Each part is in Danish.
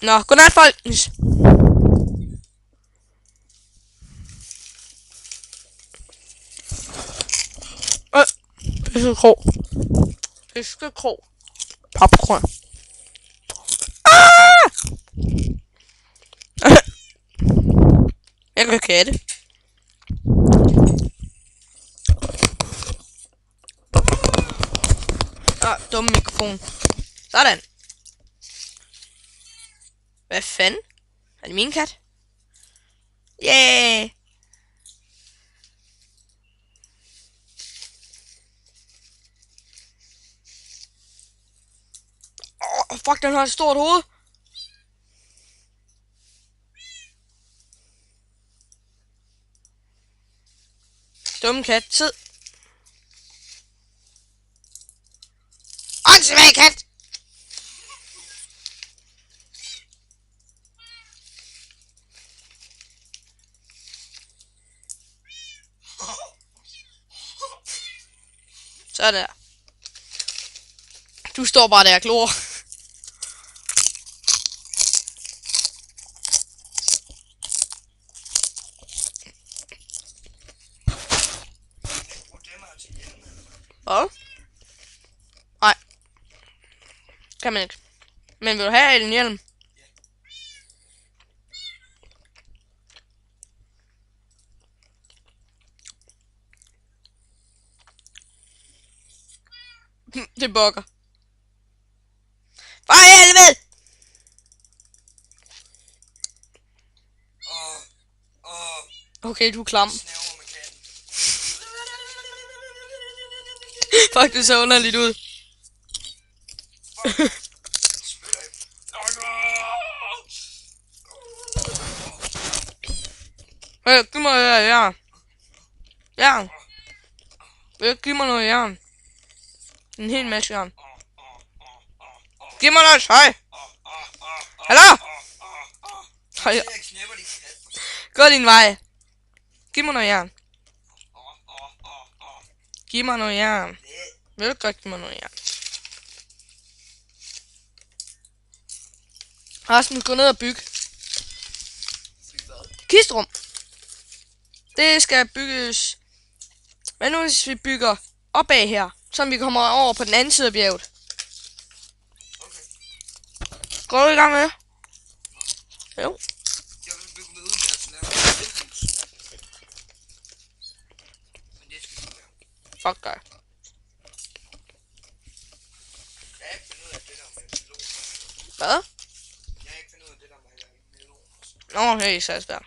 Nå, godnat, folkens. Fiskekrog. Fiskekrog. Popcorn. Ah! Jeg kan katte. Dumme mikrofon. Sådan. Hvad fanden? Er det min kat? Yeah! Fuck, den har et stort hoved. Dumme kat, sid. Åndssvag kat! Så der. Du står bare der og glor. Hvad? Nej. Kan man ikke. Men vil du have en hjelm? Det bukker. For helvede! Okay, du er klam. Fuck, det ser underligt ud. Giv mig noget jern. Jern. Giv mig noget jern. En hel masse jern. Giv mig noget tøj. Hallo? Gå din vej. Giv mig noget jern. Giv mig noget jern. Vil du godt give mig noget jern? Rasmus, gå ned og bygge. Kistrum. Det skal bygges. Hvad nu hvis vi bygger opad her, så vi kommer over på den anden side af bjerget? Okay. Går du i gang med? Jo. Jeg vil bygge med uddannelse nærmere et hus. Men det skal du være. Fuck dig. Jeg har ikke fundet ud af det der med melon. Hvad? Jeg har ikke fundet ud af det der med melon. Nå, hey, så er det svært.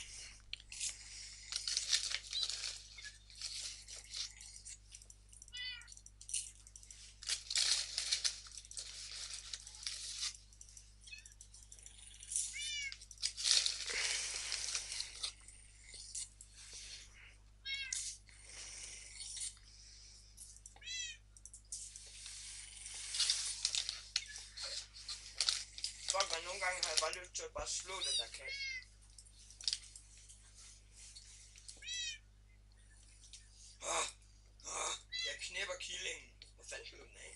Fuck, men nogle gange har jeg bare lyst til at bare slå den der kat. Jeg knæpper killingen. Hvor fanden slog den af?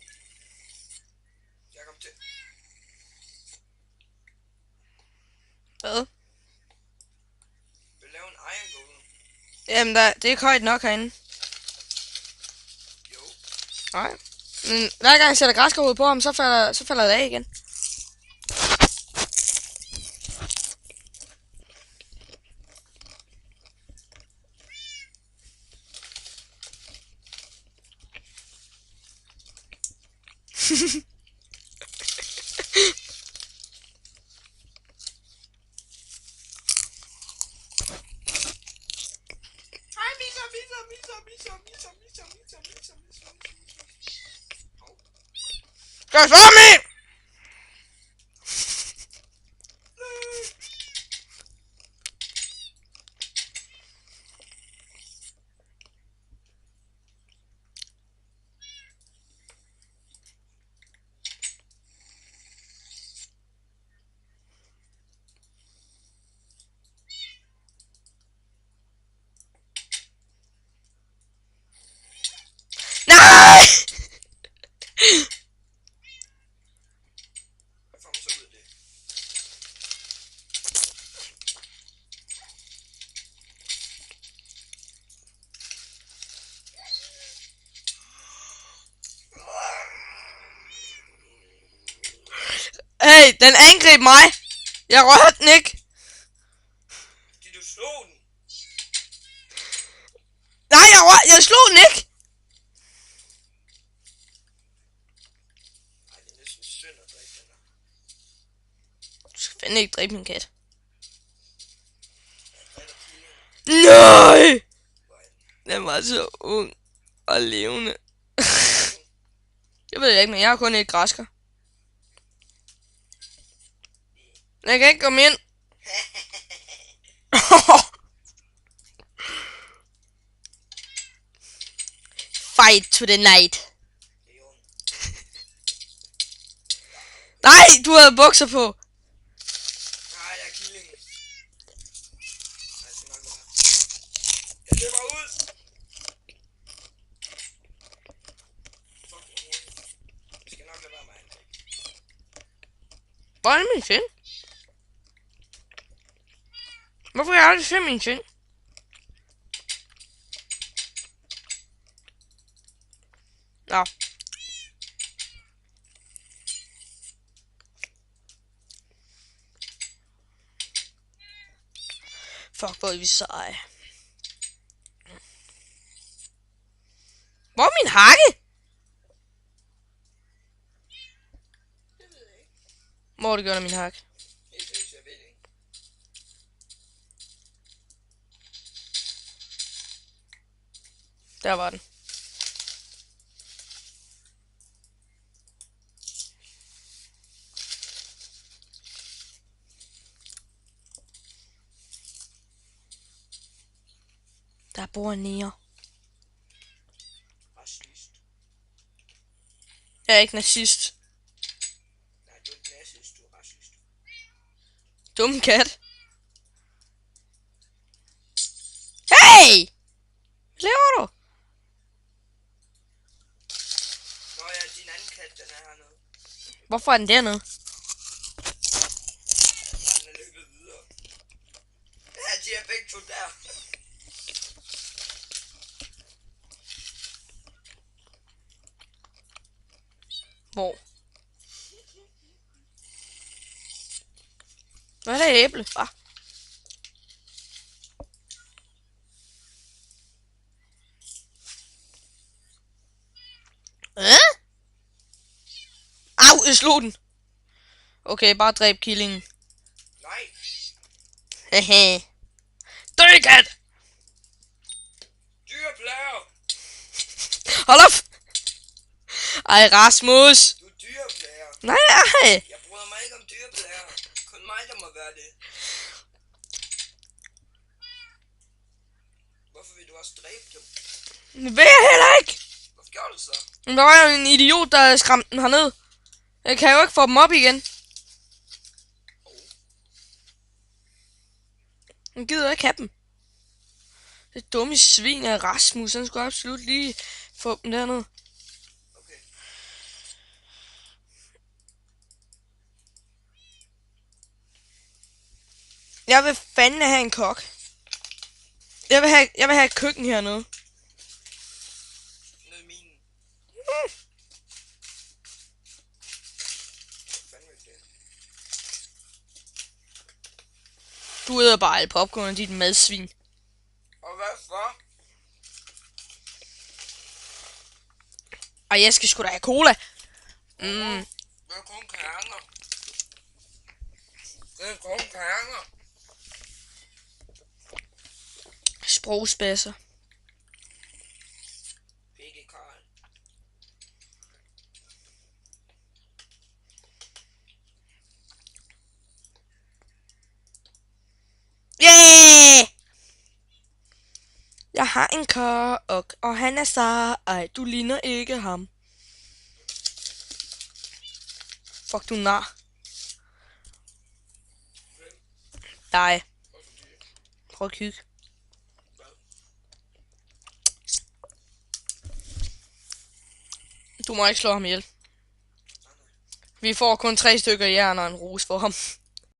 Jeg kom til. Hvad? Vil lave en iron golem. Jamen, det er ikke højt nok herinde. Jo. Nej. Men hver gang jeg sætter græskarhoved på ham, så falder det af igen. Skal slå mig! Nej! Den angreb mig. Jeg rørte den ikke. Fordi du slog den. Nej, jeg slog den ikke. Ej, det er næsten synd at drikke den her. Du skal fandme ikke dræbe min kat. Jeg drikker kylling. Nej! Hvor er den? Den var så ung og levende. Jeg ved ikke, men jeg har kun et græsker. Jeg kan ikke komme ind. Fight to the night. Det er jo en. Nej, du havde bukser på. Nej, jeg er killingen. Nej, det skal nok være. Jeg løber ud. Fuck, hvor hurtigt. Jeg skal nok lade være med at angribe. Hvor er min fjende? Hvorfor har jeg aldrig set min fjende? Nå. Fuck, hvor er vi seje. Hvor er min hakke? Det ved jeg ikke. Hvor er det gjort af min hakke? Helt seriøst, jeg ved det ikke. Der var den. Der bor en nære. Racist. Jeg er ikke nazist. Nej, du er ikke nazist, du er racist. Dum kat. Hey! Hvad laver du? Nå ja, din anden kat, den er hernede. Hvorfor er den dernede? Den er løbet videre. Ja, de er begge to der. Hvor? Hvad er det æble? Ah. Au, jeg slog den. Okay, bare dræb killingen. Nej. Hehe. Dø, kat! Dyreplager. Hold op! Ej, Rasmus! Du er dyreplager. Nej! Jeg bryder mig ikke om dyreplager. Kun mig, der må være det. Hvorfor vil du også dræbe dem? Det vil jeg heller ikke! Hvorfor gjorde du så? Men der var jo en idiot, der skræmte den herned. Jeg kan jo ikke få dem op igen. Jeg gider ikke have dem. Det dumme svin af Rasmus, han skulle absolut lige få dem dernede. Okay. Jeg vil fandme have en kok. Jeg vil have et køkken hernede. Ned i minen. Fandme ikke det. Du æder bare alt popcorn og dit madsvin. Og hvad for? Ej, jeg skal sgu da have cola. Det er kun kerner. Det er kun kerner. Sprogspasser. Ikke Karl. Yeah! Jeg har en kok, og han er sej. Du ligner ikke ham. Fuck, du nar. Dig. Prøv at kigge. Du må ikke slå ham ihjel. Vi får kun 3 stykker jern og en rose for ham.